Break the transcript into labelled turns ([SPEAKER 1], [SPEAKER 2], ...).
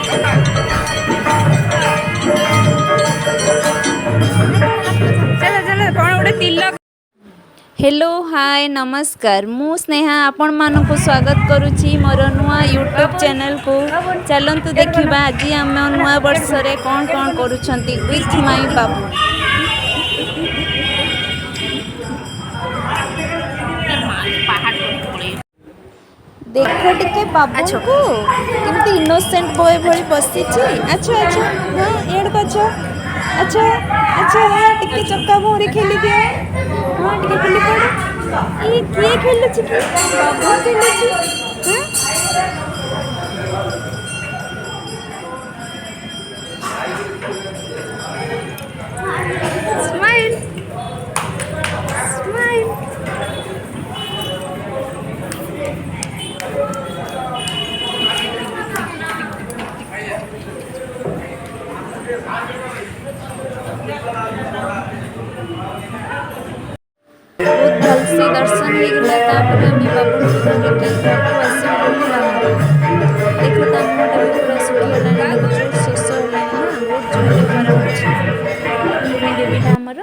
[SPEAKER 1] चलो चलो कौन गोटे तिलक। हेलो हाय नमस्कार मु स्नेहा आपण मानक स्वागत करुच्ची मोर नुआ यूट्यूब चैनल को। चलतु देखा आज आम नुआ वर्ष रे कौन कौन करुछंती विथ माई बाबू। देख टिके बाबू को केमती इनोसेंट बॉय भली बसी। अच्छा अच्छा हाँ एड कछ अच्छा अच्छा हाँ टिके चक्का भौरी खेली दियो। हाँ टिके बुली पड़ ये किए खेलुची कि बाबू खेलुची। Smile smile. बहुत भल से दर्शन हो गला तापर आम बाबू धरिकी घर को आसू बोली बाहर। देखो ता मुहटा भी पूरा सुखीगला जोर शेष है बहुत जोर खराब अच्छे लुणी बेबीटा आमर।